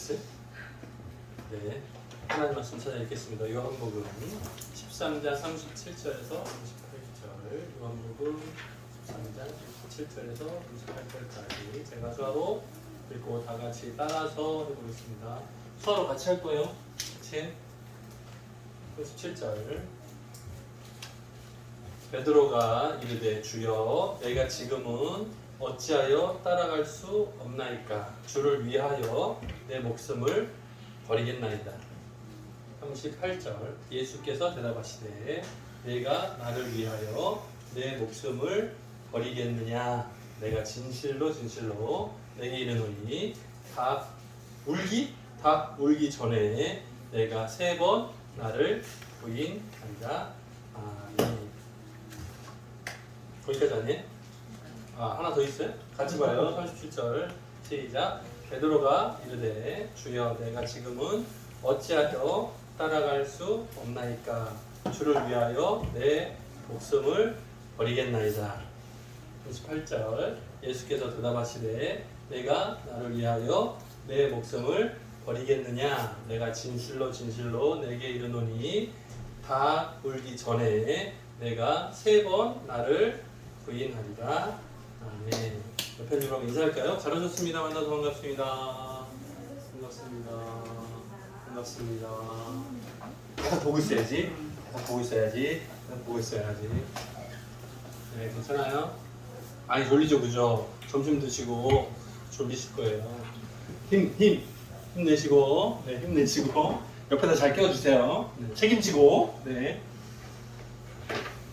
있어요? 네. 하나님 말씀 찾아 읽겠습니다. 요한복음 13장 37절에서 38절. 요한복음 13장 37절에서 38절까지 제가 수화로 읽고 다 같이 따라서 해보겠습니다. 수화로 같이 할 거예요. 같이. 37절. 베드로가 이르되 주여 내가 지금은 어찌하여 따라갈 수 없나이까 주를 위하여 내 목숨을 버리겠나이다. 38절 예수께서 대답하시되 내가 나를 위하여 내 목숨을 버리겠느냐 내가 진실로 진실로 내게 이르노니 닭 울기 전에 내가 3번 나를 부인한다. 아멘. 거기까지 아니에요? 하나 더 있어요? 같이 봐요. 37절 시작. 베드로가 이르되 주여 내가 지금은 어찌하여 따라갈 수 없나이까 주를 위하여 내 목숨을 버리겠나이다. 38절 예수께서 대답하시되 내가 나를 위하여 내 목숨을 버리겠느냐 내가 진실로 진실로 내게 이르노니 다 울기 전에 내가 3번 나를 부인하리라. 아멘. 옆에 누구랑 인사할까요? 잘 오셨습니다. 만나서 반갑습니다. 반갑습니다. 계속 보고 있어야지. 네, 괜찮아요? 많이 졸리죠, 그죠? 점심 드시고 졸리실 거예요. 힘내시고, 네, 힘내시고 옆에다 잘 껴주세요. 네, 책임지고, 네.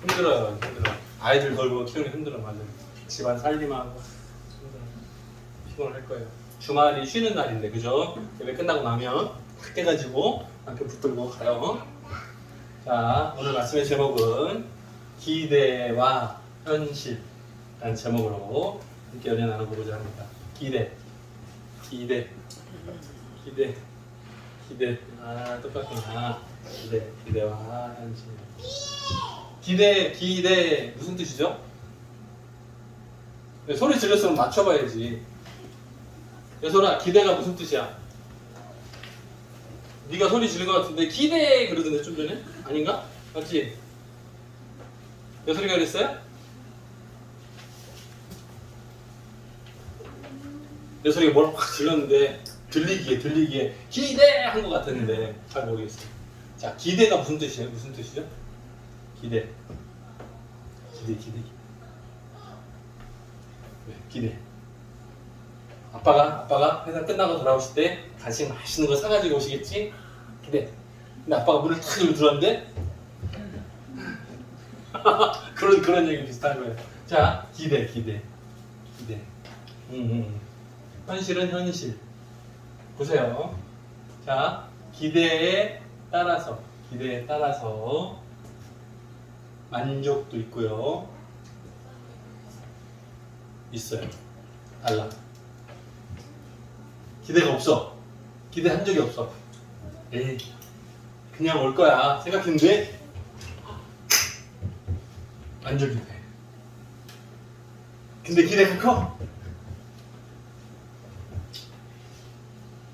힘들어요. 아이들 돌보고 키우는 힘들어, 맞아요. 집안 살림하고 힘들어. 피곤할 거예요. 주말이 쉬는 날인데, 그죠? 예배 끝나고 나면 탁 깨가지고 남편 붙들고 가요. 자, 오늘 말씀의 제목은 기대와 현실이라는 제목으로 함께 연애 나눠보고자 합니다. 기대. 똑같구나. 기대와 현실. 기대 무슨 뜻이죠? 소리 질렀으면 맞춰봐야지. 여솔아, 기대가 무슨 뜻이야? 네가 소리 지른 것 같은데 기대 그러던데 좀 전에? 아닌가? 맞지? 여솔이가 그랬어요? 여솔이가 뭘 확 질렀는데 들리기에 기대 한 것 같았는데 잘 모르겠어요. 자, 기대가 무슨 뜻이에요? 무슨 뜻이죠? 기대. 왜? 기대. 아빠가 회사 끝나고 돌아오실 때 간식 맛있는 거 사가지고 오시겠지? 기대. 근데 아빠가 문을 탁 열고 들어왔는데 그런 얘기 비슷한 거예요. 자, 기대. 현실은 현실. 보세요. 자, 기대에 따라서 만족도 있고요. 있어요. 달라. 기대가 없어. 기대한 적이 없어. 에이, 그냥 올 거야 생각했는데 만족이 돼. 근데 기대가 커.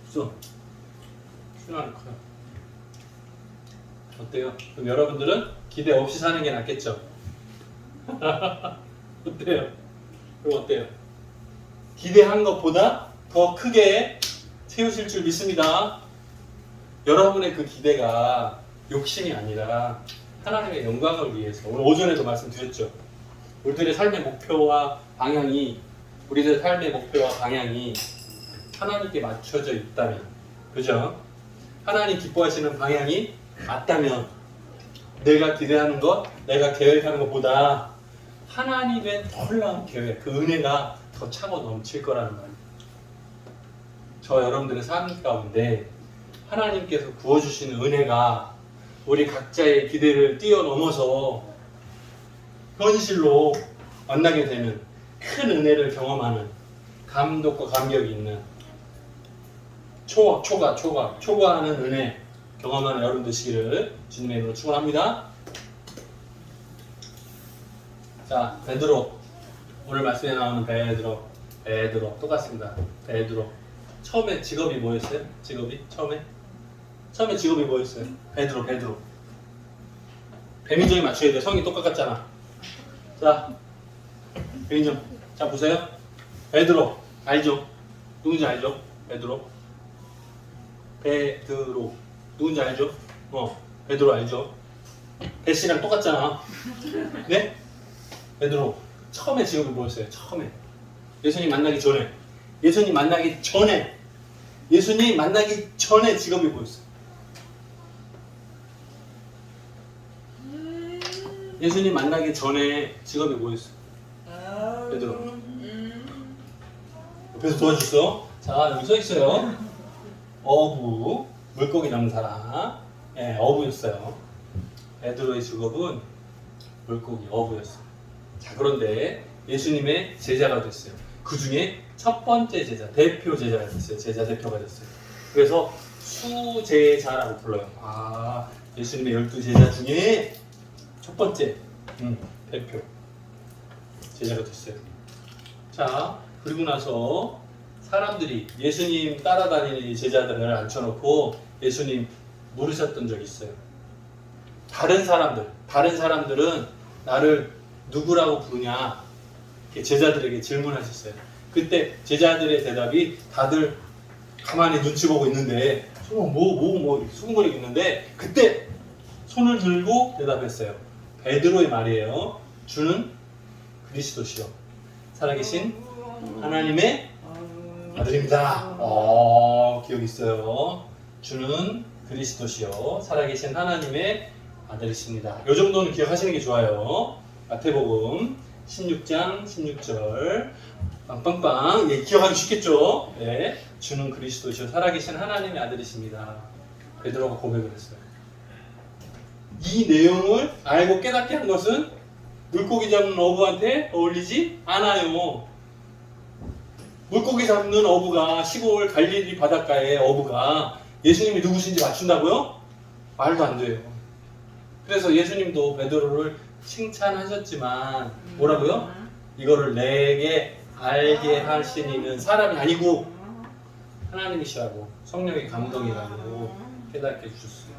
없어. 순환이 커요. 어때요? 그럼 여러분들은 기대 없이 사는 게 낫겠죠? 어때요? 그럼 어때요? 기대한 것보다 더 크게 채우실 줄 믿습니다. 여러분의 그 기대가 욕심이 아니라 하나님의 영광을 위해서. 오늘 오전에도 말씀드렸죠. 우리들의 삶의 목표와 방향이 하나님께 맞춰져 있다면, 그죠? 하나님 기뻐하시는 방향이 맞다면 내가 기대하는 것, 내가 계획하는 것보다 하나님의 놀라운 계획, 그 은혜가 더 차고 넘칠 거라는 말이에요. 저 여러분들의 삶 가운데 하나님께서 부어주시는 은혜가 우리 각자의 기대를 뛰어넘어서 현실로 만나게 되는 큰 은혜를 경험하는 감독과 감격이 있는 초과하는 은혜 경험하는 여러분 되시기를 주님의 이름으로 축원합니다. 자, 베드로. 오늘 말씀에 나오는 베드로 똑같습니다. 베드로. 처음에 직업이 뭐였어요? 직업이 처음에 직업이 뭐였어요? 베드로. 배민정이 맞춰야 돼. 성이 똑같잖아. 자, 배민정. 자 보세요. 베드로 알죠? 누군지 알죠? 베드로. 누군지 알죠? 베드로 알죠? 베시랑 똑같잖아. 네? 베드로 처음에 직업이 뭐였어요? 처음에 예수님 만나기 전에 직업이 뭐였어요? 예수님 만나기 전에 직업이 뭐였어요? 베드로. 옆에서 도와줬어. 자, 여기 써 있어요. 어부, 물고기 잡는 사람. 예, 어부였어요. 베드로의 직업은 물고기, 어부였어요. 자, 그런데 예수님의 제자가 됐어요. 그 중에 첫 번째 제자, 대표 제자가 됐어요. 제자 대표가 됐어요. 그래서 수제자라고 불러요. 아, 예수님의 12제자 중에 첫 번째 대표 제자가 됐어요. 자, 그리고 나서 사람들이 예수님 따라다니는 이 제자들을 앉혀놓고 예수님 물으셨던 적이 있어요. 다른 사람들은 나를 누구라고 부르냐? 이렇게 제자들에게 질문하셨어요. 그때 제자들의 대답이 다들 가만히 눈치 보고 있는데 뭐 이렇게 수근거리고 있는데 그때 손을 들고 대답했어요. 베드로의 말이에요. 주는 그리스도시요 살아계신 하나님의 아들입니다. 기억 있어요. 주는 그리스도시요 살아계신 하나님의 아들이십니다. 이 정도는 기억하시는 게 좋아요. 마태복음 16장 16절 빵빵빵. 예, 기억하기 쉽겠죠? 네, 주는 그리스도시요 살아계신 하나님의 아들이십니다. 베드로가 고백을 했어요. 이 내용을 알고 깨닫게 한 것은 물고기 잡는 어부한테 어울리지 않아요. 물고기 잡는 어부가 시골 갈릴리 바닷가의 어부가 예수님이 누구신지 맞춘다고요? 말도 안 돼요. 그래서 예수님도 베드로를 칭찬하셨지만 뭐라고요? 이거를 내게 알게 하신 이는 사람이 아니고 하나님이시라고 성령의 감동이라고 깨닫게 해주셨어요.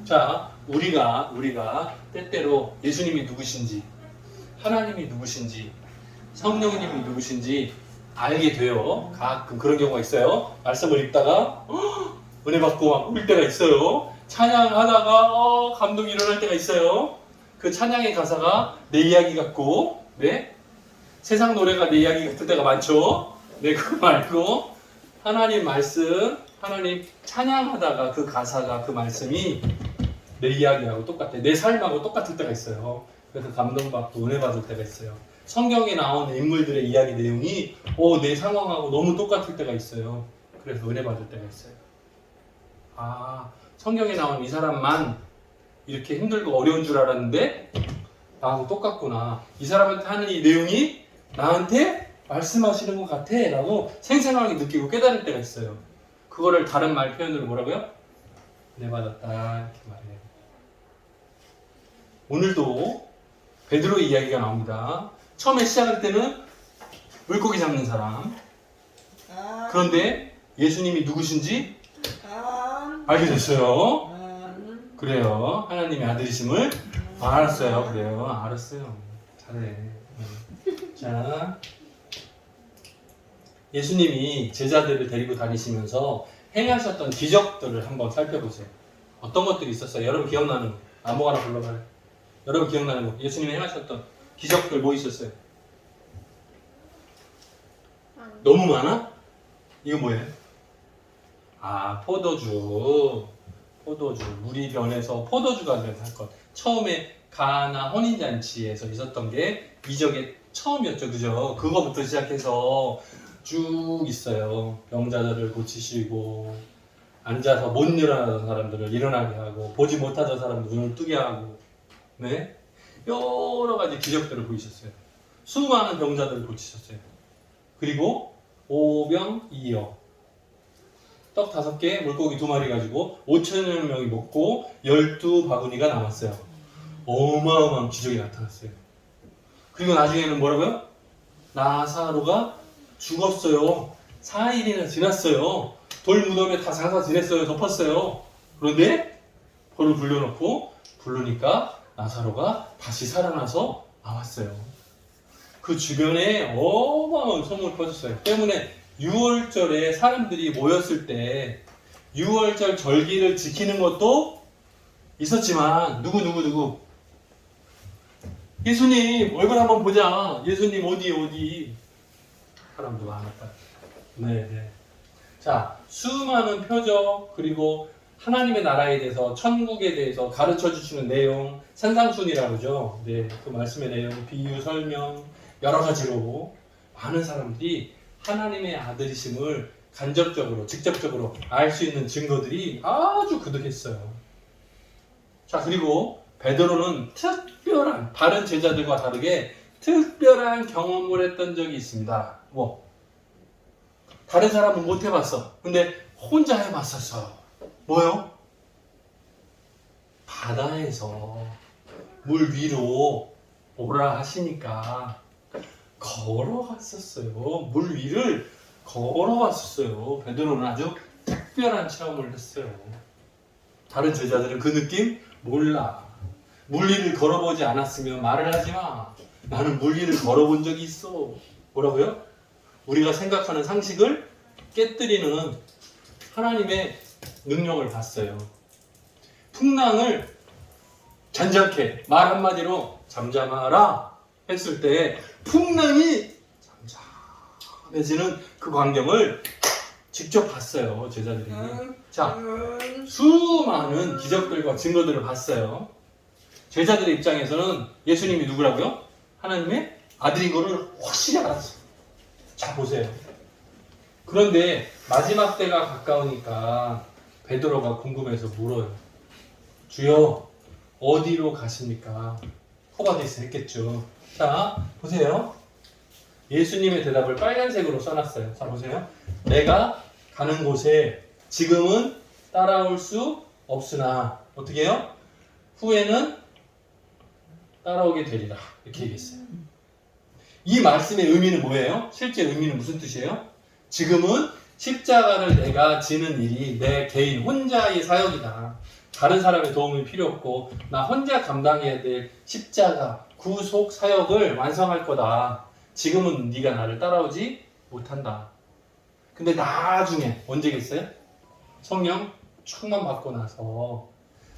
자, 우리가 때때로 예수님이 누구신지 하나님이 누구신지 성령님이 누구신지 알게 돼요. 가끔 그런 경우가 있어요. 말씀을 읽다가 은혜 받고 막 울 때가 있어요. 찬양하다가 감동이 일어날 때가 있어요. 그 찬양의 가사가 내 이야기 같고, 네? 세상 노래가 내 이야기 같을 때가 많죠. 네, 그거 말고 하나님 말씀, 하나님 찬양하다가 그 가사가 그 말씀이 내 이야기하고 똑같아. 내 삶하고 똑같을 때가 있어요. 그래서 감동받고 은혜 받을 때가 있어요. 성경에 나오는 인물들의 이야기 내용이 내 상황하고 너무 똑같을 때가 있어요. 그래서 은혜 받을 때가 있어요. 성경에 나온 이 사람만 이렇게 힘들고 어려운 줄 알았는데 나하고 똑같구나. 이 사람한테 하는 이 내용이 나한테 말씀하시는 것 같아 라고 생생하게 느끼고 깨달을 때가 있어요. 그거를 다른 말 표현으로 뭐라고요? 은혜 받았다 이렇게 말해요. 오늘도 베드로의 이야기가 나옵니다. 처음에 시작할 때는 물고기 잡는 사람. 그런데 예수님이 누구신지 알게 됐어요. 그래요. 하나님의 아들이심을 알았어요. 그래요. 알았어요. 잘해. 자, 예수님이 제자들을 데리고 다니시면서 행하셨던 기적들을 한번 살펴보세요. 어떤 것들이 있었어요? 여러분 기억나는 거. 아무거나 불러봐요. 여러분 기억나는 거. 예수님이 행하셨던 기적들 뭐 있었어요? 너무 많아? 이거 뭐예요? 포도주. 물이 변해서 포도주가 된 사건. 처음에 가나 혼인잔치에서 있었던 게 이적의 처음이었죠. 그죠? 그거부터 시작해서 쭉 있어요. 병자들을 고치시고 앉아서 못 일어나던 사람들을 일어나게 하고 보지 못하던 사람들 눈을 뜨게 하고 네? 여러 가지 기적들을 보이셨어요. 수많은 병자들을 고치셨어요. 그리고 오병이어 떡 5개, 물고기 2마리 가지고 5천여 명이 먹고 12바구니가 남았어요. 어마어마한 기적이 나타났어요. 그리고 나중에는 뭐라고요? 나사로가 죽었어요. 4일이나 지났어요. 돌 무덤에 다 장사 지냈어요. 덮었어요. 그런데 벌을 불러놓고 부르니까 나사로가 다시 살아나서 나왔어요. 그 주변에 어마어마한 소문이 퍼졌어요. 때문에 6월절에 사람들이 모였을 때 6월절 절기를 지키는 것도 있었지만 누구 예수님 얼굴 한번 보자. 예수님 어디 사람도 많았다. 네. 자, 수많은 표적 그리고 하나님의 나라에 대해서 천국에 대해서 가르쳐 주시는 내용 산상순이라고 그러죠. 네, 그 말씀의 내용 비유 설명 여러 가지로 많은 사람들이 하나님의 아들이심을 간접적으로 직접적으로 알 수 있는 증거들이 아주 그득했어요. 자, 그리고 베드로는 특별한 다른 제자들과 다르게 특별한 경험을 했던 적이 있습니다. 뭐 다른 사람은 못 해봤어. 근데 혼자 해봤었어. 뭐요? 바다에서 물 위로 오라 하시니까 걸어갔었어요. 물 위를 걸어갔었어요. 베드로는 아주 특별한 체험을 했어요. 다른 제자들은 그 느낌 몰라. 물 위를 걸어보지 않았으면 말을 하지 마. 나는 물 위를 걸어본 적이 있어. 뭐라고요? 우리가 생각하는 상식을 깨뜨리는 하나님의 능력을 봤어요. 풍랑을 잔잔케 말 한마디로 잠잠하라 했을 때 풍랑이 잠잠해지는 그 광경을 직접 봤어요. 제자들이. 자, 수많은 기적들과 증거들을 봤어요. 제자들의 입장에서는 예수님이 누구라고요? 하나님의 아들인 거를 확실히 알았어요. 자, 보세요. 그런데 마지막 때가 가까우니까 베드로가 궁금해서 물어요. 주여, 어디로 가십니까? 호바데스 했겠죠. 자, 보세요. 예수님의 대답을 빨간색으로 써놨어요. 자, 보세요. 내가 가는 곳에 지금은 따라올 수 없으나 어떻게 해요? 후에는 따라오게 되리라. 이렇게 얘기했어요. 이 말씀의 의미는 뭐예요? 실제 의미는 무슨 뜻이에요? 지금은 십자가를 내가 지는 일이 내 개인 혼자의 사역이다. 다른 사람의 도움이 필요 없고 나 혼자 감당해야 될 십자가 구속 사역을 완성할 거다. 지금은 네가 나를 따라오지 못한다. 근데 나중에 언제겠어요? 성령 충만 받고 나서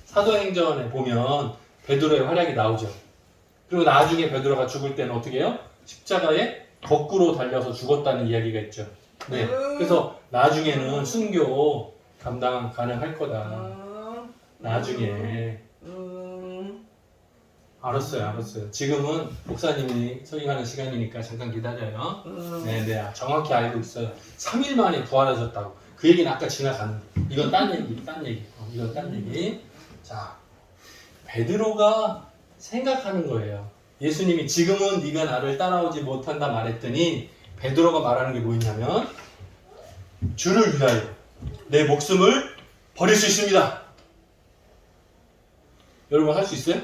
사도행전에 보면 베드로의 활약이 나오죠. 그리고 나중에 베드로가 죽을 때는 어떻게 해요? 십자가에 거꾸로 달려서 죽었다는 이야기가 있죠. 네. 그래서 나중에는 순교 감당 가능할 거다. 나중에. 알았어요. 지금은 목사님이 설교하는 시간이니까 잠깐 기다려요. 네, 정확히 알고 있어요. 3일 만에 부활하셨다고. 그 얘기는 아까 지나갔는데. 이건 딴 얘기. 이건 딴 얘기. 자, 베드로가 생각하는 거예요. 예수님이 지금은 네가 나를 따라오지 못한다 말했더니 베드로가 말하는 게 뭐였냐면 주를 위하여 내 목숨을 버릴 수 있습니다. 여러분 할 수 있어요?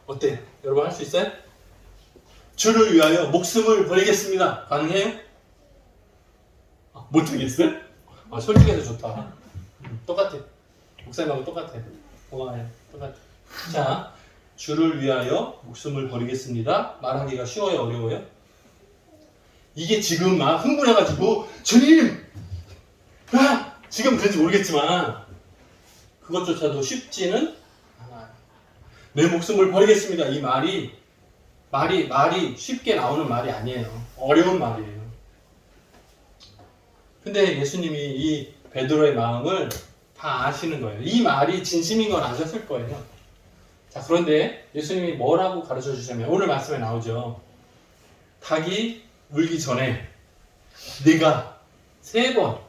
어때? 여러분 할 수 있어요? 주를 위하여 목숨을 버리겠습니다. 가능해요? 못하겠어요? 솔직해서 좋다. 똑같아. 목사님하고 똑같아. 고마워요. 똑같아. 자, 주를 위하여 목숨을 버리겠습니다. 말하기가 쉬워요? 어려워요? 이게 지금 막 흥분해가지고 주님! 지금 그런지 모르겠지만 그것조차도 쉽지는 않아요. 내 목숨을 버리겠습니다. 이 말이 쉽게 나오는 말이 아니에요. 어려운 말이에요. 근데 예수님이 이 베드로의 마음을 다 아시는 거예요. 이 말이 진심인 건 아셨을 거예요. 자, 그런데 예수님이 뭐라고 가르쳐 주시냐면 오늘 말씀에 나오죠. 닭이 울기 전에 네가 3번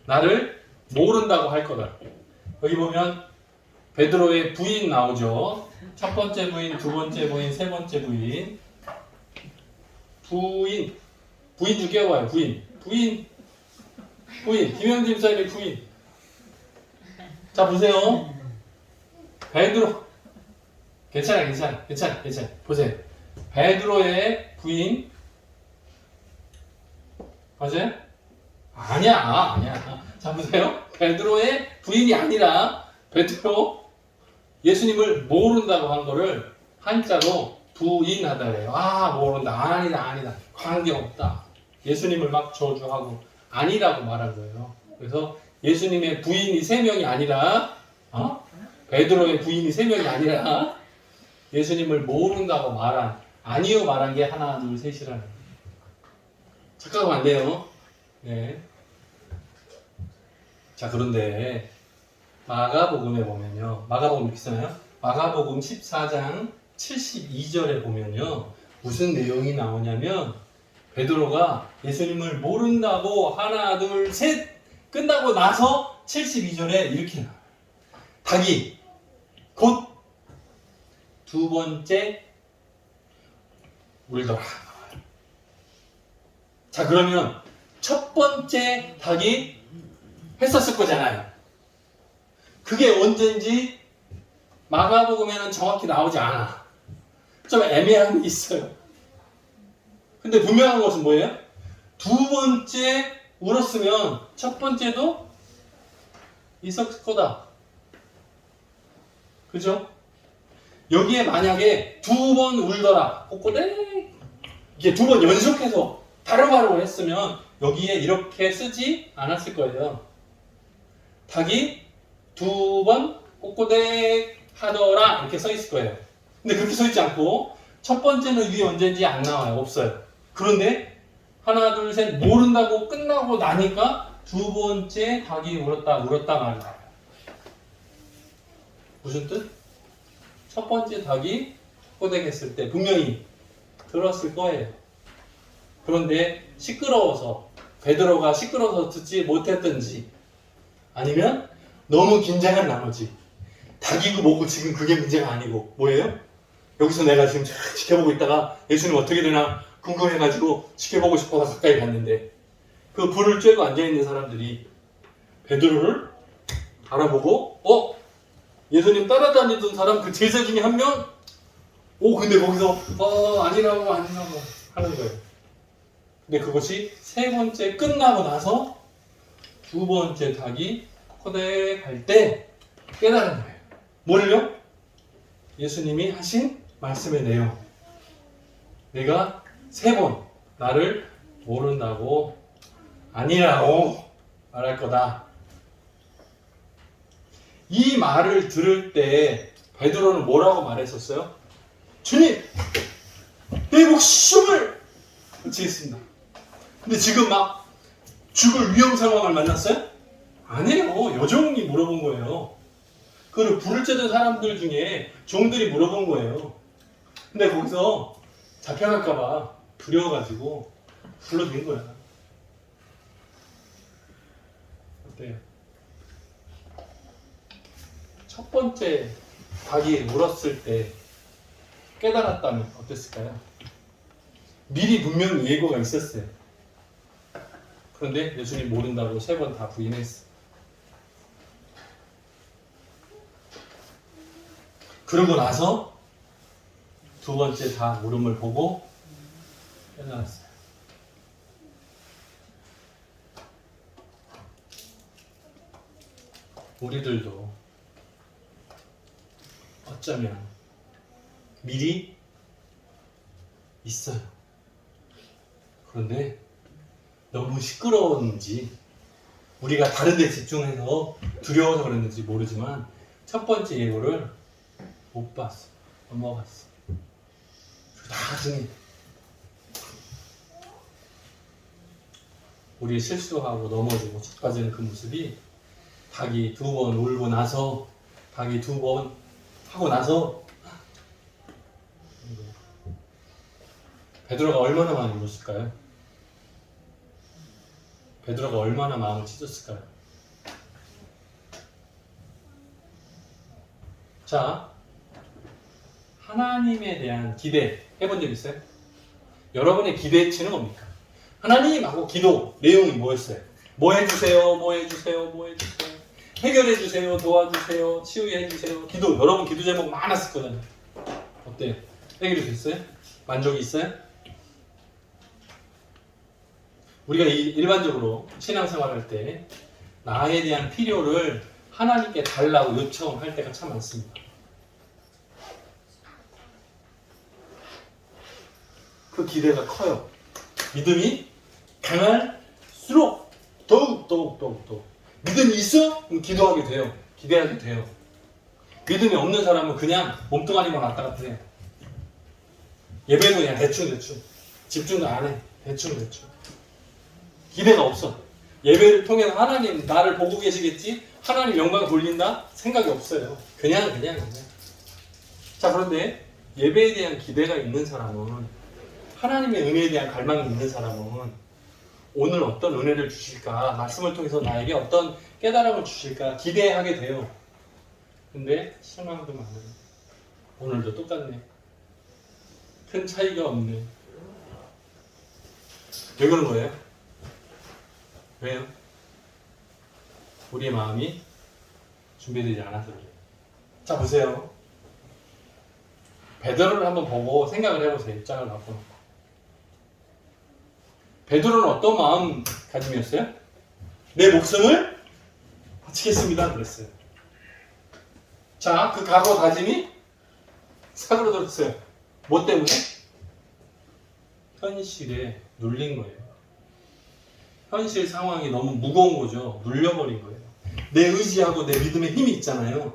나를 모른다고 할 거다. 여기 보면 베드로의 부인 나오죠. 첫 번째 부인, 두 번째 부인, 세 번째 부인. 부인 좀 깨워봐요. 부인. 김영진 사님의 부인. 자, 보세요. 베드로. 괜찮아. 보세요. 베드로의 부인. 맞아요? 아니야. 자, 보세요. 베드로의 부인이 아니라 베드로 예수님을 모른다고 한 거를 한자로 부인하다래요. 모른다. 아니다. 관계없다. 예수님을 막 저주하고 아니라고 말한 거예요. 그래서 예수님의 부인이 3명이 아니라 베드로의 부인이 3명이 아니라 예수님을 모른다고 아니요 말한 게 하나, 둘, 셋이라는 거예요. 착각하면 안 돼요. 네. 자, 그런데 마가복음에 보면요. 마가복음 이렇게 쓰나요? 마가복음 14장 72절에 보면요. 무슨 내용이 나오냐면 베드로가 예수님을 모른다고 하나, 둘, 셋 끝나고 나서 72절에 이렇게 나와요. 닭이 곧 두 번째 울더라. 자, 그러면 첫 번째 닭이 했었을 거잖아요. 그게 언제인지 마가복음에는 정확히 나오지 않아. 좀 애매함이 있어요. 근데 분명한 것은 뭐예요? 두 번째 울었으면 첫 번째도 있었을 거다. 그죠? 여기에 만약에 두 번 울더라, 꼬꼬대 이게 두 번 연속해서 바로바로 했으면 여기에 이렇게 쓰지 않았을 거예요. 닭이 두 번 꼬꼬대 하더라 이렇게 써 있을 거예요. 근데 그렇게 써 있지 않고 첫 번째는 위에 언제인지 안 나와요. 없어요. 그런데 하나, 둘, 셋 모른다고 끝나고 나니까 두 번째 닭이 울었다 말이야. 무슨 뜻? 첫 번째 닭이 꼬댁했을 때 분명히 들었을 거예요. 그런데 베드로가 시끄러워서 듣지 못했든지 아니면 너무 긴장한 나머지 닭이고 뭐고 지금 그게 문제가 아니고 뭐예요? 여기서 내가 지금 지켜보고 있다가 예수님 어떻게 되나 궁금해가지고 지켜보고 싶어서 가까이 갔는데 그 불을 쬐고 앉아있는 사람들이 베드로를 알아보고 예수님 따라다니던 사람 그 제자 중에 한 명? 근데 거기서 아니라고 하는 거예요. 근데 그것이 세 번째 끝나고 나서 두 번째 닭이 코덱 할 때 깨달은 거예요. 뭐를요? 예수님이 하신 말씀의 내용. 내가 3번 나를 모른다고 아니라고 말할 거다. 이 말을 들을 때 베드로는 뭐라고 말했었어요? 주님, 내 목숨을 바치겠습니다. 근데 지금 막 죽을 위험 상황을 만났어요? 아니에요. 여종이 물어본 거예요. 그걸 불을 쬐던 사람들 중에 종들이 물어본 거예요. 근데 거기서 잡혀갈까봐 두려워가지고 불러준 거야. 어때요? 첫 번째 닭이 울었을 때 깨달았다면 어땠을까요? 미리 분명히 예고가 있었어요. 그런데 예수님 모른다고 3번 다 부인했어. 그러고 나서 두 번째 다 물음을 보고 깨달았어요. 우리들도 어쩌면 미리 있어요. 그런데 너무 시끄러웠는지 우리가 다른 데 집중해서 두려워서 그랬는지 모르지만 첫 번째 예고를 못 봤어. 넘어갔어. 나중에 우리 실수하고 넘어지고 자빠지는 그 모습이 닭이 2번 울고 나서 닭이 2번 하고 나서 베드로가 얼마나 많이 울었을까요? 베드로가 얼마나 마음을 찢었을까요? 자, 하나님에 대한 기대 해본 적 있어요? 여러분의 기대치는 뭡니까? 하나님 하고 기도 내용이 뭐였어요? 뭐 해주세요, 뭐 해주세요, 뭐 해주세요, 해결해주세요, 도와주세요, 치유해주세요. 기도, 여러분 기도 제목 많았을 거잖아요. 어때요? 해결이 됐어요? 만족이 있어요? 우리가 일반적으로 신앙생활할 때 나에 대한 필요를 하나님께 달라고 요청할 때가 참 많습니다. 그 기대가 커요. 믿음이 강할수록 더욱 믿음이 있어? 그럼 기도하게 돼요. 기대하게 돼요. 믿음이 없는 사람은 그냥 몸뚱아리만 왔다 갔다 해요. 예배도 그냥 대충 집중도 안 해. 대충 기대가 없어. 예배를 통해서 하나님 나를 보고 계시겠지? 하나님 영광을 돌린다? 생각이 없어요. 그냥. 자, 그런데 예배에 대한 기대가 있는 사람은, 하나님의 은혜에 대한 갈망이 있는 사람은 오늘 어떤 은혜를 주실까? 말씀을 통해서 나에게 어떤 깨달음을 주실까? 기대하게 돼요. 근데 실망도 많아요. 오늘도 똑같네. 큰 차이가 없네. 왜 그런 거예요? 왜요? 우리의 마음이 준비되지 않아서 그래요. 자, 보세요. 베드로를 한번 보고 생각을 해보세요. 입장을 바꿔놓고. 베드로는 어떤 마음가짐이었어요? 내 목숨을 바치겠습니다 그랬어요. 자, 그 각오 다짐이 사그러들었어요. 뭐 때문에? 현실에 눌린 거예요. 현실 상황이 너무 무거운 거죠. 눌려버린 거예요. 내 의지하고 내 믿음의 힘이 있잖아요.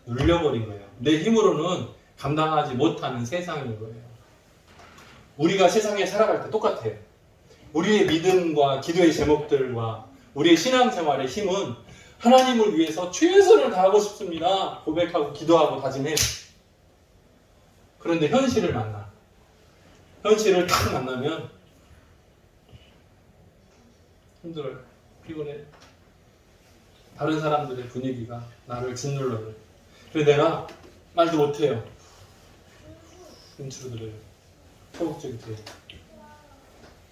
눌려버린 거예요. 내 힘으로는 감당하지 못하는 세상인 거예요. 우리가 세상에 살아갈 때 똑같아요. 우리의 믿음과 기도의 제목들과 우리의 신앙생활의 힘은 하나님을 위해서 최선을 다하고 싶습니다. 고백하고 기도하고 다짐해요. 그런데 현실을 만나. 현실을 딱 만나면 힘들어요. 피곤해. 다른 사람들의 분위기가 나를 짓눌러요. 그래서 내가 말도 못해요. 눈치로 들어요. 소극적이 돼요.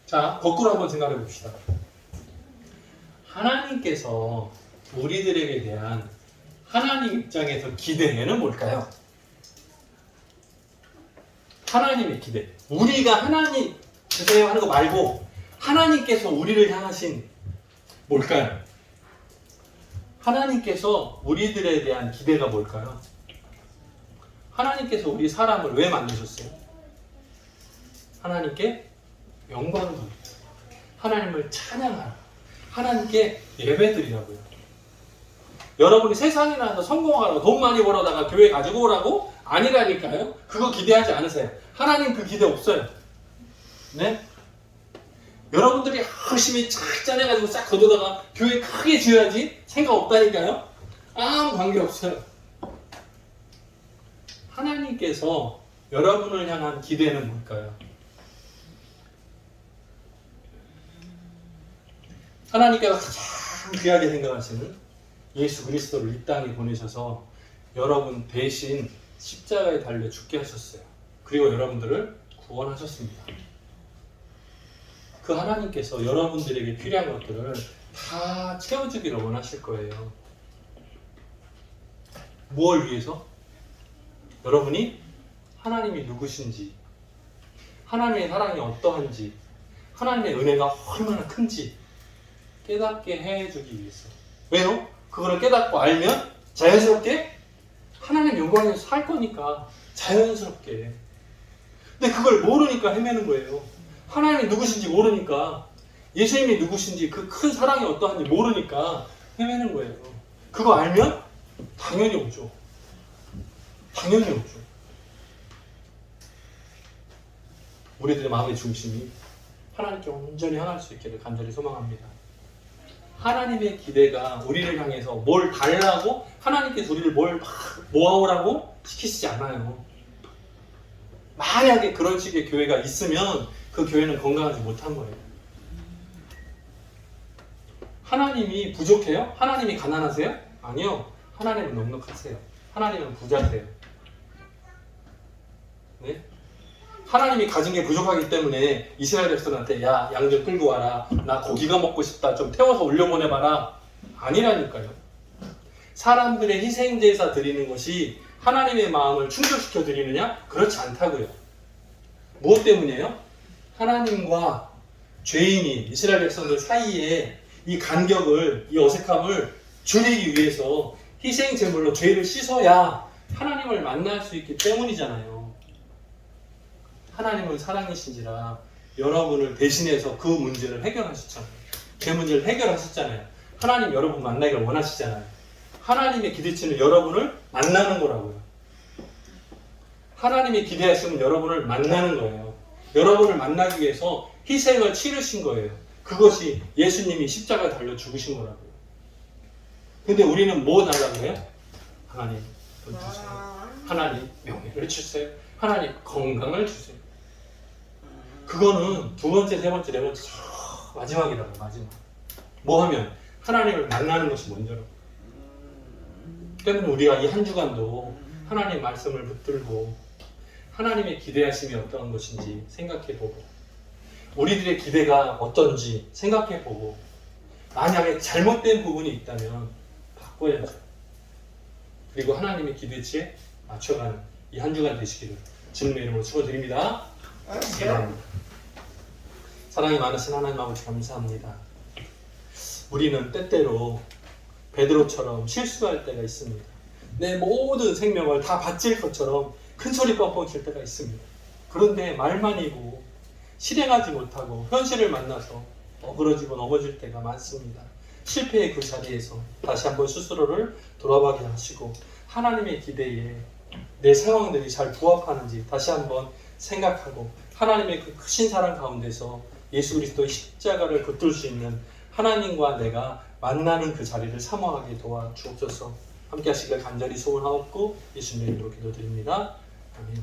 자, 거꾸로 한번 생각해 봅시다. 하나님께서 우리들에게 대한 하나님 입장에서 기대는 뭘까요? 하나님의 기대. 우리가 하나님 주세요 하는 거 말고 하나님께서 우리를 향하신 뭘까요? 하나님께서 우리들에 대한 기대가 뭘까요? 하나님께서 우리 사람을 왜 만드셨어요? 하나님께 영광을 돌리라. 하나님을 찬양하라. 하나님께 예배드리라고요. 여러분이 세상에 나가서 성공하라고 돈 많이 벌어다가 교회 가지고 오라고? 아니라니까요. 그거 기대하지 않으세요. 하나님 그 기대 없어요. 네? 여러분들이 열심히 쫙 짜내가지고 싹 걷어다가 교회 크게 지어야지 생각 없다니까요. 아무 관계 없어요. 하나님께서 여러분을 향한 기대는 뭘까요? 하나님께서 가장 귀하게 생각하시는 예수 그리스도를 이 땅에 보내셔서 여러분 대신 십자가에 달려 죽게 하셨어요. 그리고 여러분들을 구원하셨습니다. 그 하나님께서 여러분들에게 필요한 것들을 다 채워주기를 원하실 거예요. 무엇을 위해서? 여러분이 하나님이 누구신지, 하나님의 사랑이 어떠한지, 하나님의 은혜가 얼마나 큰지 깨닫게 해주기 위해서. 왜요? 그거를 깨닫고 알면 자연스럽게 하나님 영광에서 살 거니까 자연스럽게. 근데 그걸 모르니까 헤매는 거예요. 하나님이 누구신지 모르니까, 예수님이 누구신지 그 큰 사랑이 어떠한지 모르니까 헤매는 거예요. 그거 알면 당연히 오죠. 당연히 오죠. 우리들의 마음의 중심이 하나님께 온전히 향할 수 있기를 간절히 소망합니다. 하나님의 기대가 우리를 향해서 뭘 달라고, 하나님께서 우리를 뭘 모아오라고 시키시지 않아요. 만약에 그런 식의 교회가 있으면 그 교회는 건강하지 못한 거예요. 하나님이 부족해요? 하나님이 가난하세요? 아니요. 하나님은 넉넉하세요. 하나님은 부자세요. 네? 하나님이 가진 게 부족하기 때문에 이스라엘 백성한테 야, 양 좀 끌고 와라. 나 고기가 먹고 싶다. 좀 태워서 올려보내봐라. 아니라니까요. 사람들의 희생제사 드리는 것이 하나님의 마음을 충족시켜 드리느냐? 그렇지 않다고요. 무엇 때문이에요? 하나님과 죄인이 이스라엘 백성들 사이에 이 간격을, 이 어색함을 줄이기 위해서 희생 제물로 죄를 씻어야 하나님을 만날 수 있기 때문이잖아요. 하나님은 사랑이신지라 여러분을 대신해서 그 문제를 해결하셨잖아요. 죄 문제를 해결하셨잖아요. 하나님 여러분 만나기를 원하시잖아요. 하나님의 기대치는 여러분을 만나는 거라고요. 하나님이 기대하시면 여러분을 만나는 거예요. 여러분을 만나기 위해서 희생을 치르신 거예요. 그것이 예수님이 십자가에 달려 죽으신 거라고요. 근데 우리는 뭐 달라고 해요? 하나님 돈 주세요. 하나님 명예를 주세요. 하나님 건강을 주세요. 그거는 두 번째, 세 번째, 네 번째 마지막이라고. 마지막. 뭐 하면? 하나님을 만나는 것이 먼저라고. 때문에 우리가 이 한 주간도 하나님 말씀을 붙들고 하나님의 기대하심이 어떤 것인지 생각해보고 우리들의 기대가 어떤지 생각해보고 만약에 잘못된 부분이 있다면 바꿔야죠. 그리고 하나님의 기대치에 맞춰가는 이 한 주간 되시기를 주님의 이름으로 축원드립니다. 기도합니다. 사랑이 많으신 하나님 아버지 감사합니다. 우리는 때때로 베드로처럼 실수할 때가 있습니다. 내 모든 생명을 다 바칠 것처럼 큰소리 뻥뻥 칠 때가 있습니다. 그런데 말만이고 실행하지 못하고 현실을 만나서 어그러지고 넘어질 때가 많습니다. 실패의 그 자리에서 다시 한번 스스로를 돌아보게 하시고 하나님의 기대에 내 상황들이 잘 부합하는지 다시 한번 생각하고 하나님의 그 크신 사랑 가운데서 예수 그리스도의 십자가를 붙들 수 있는 하나님과 내가 만나는 그 자리를 사모하게 도와주옵소서. 함께 하시길 간절히 소원하옵고 예수님의 이름으로 기도드립니다. 아멘.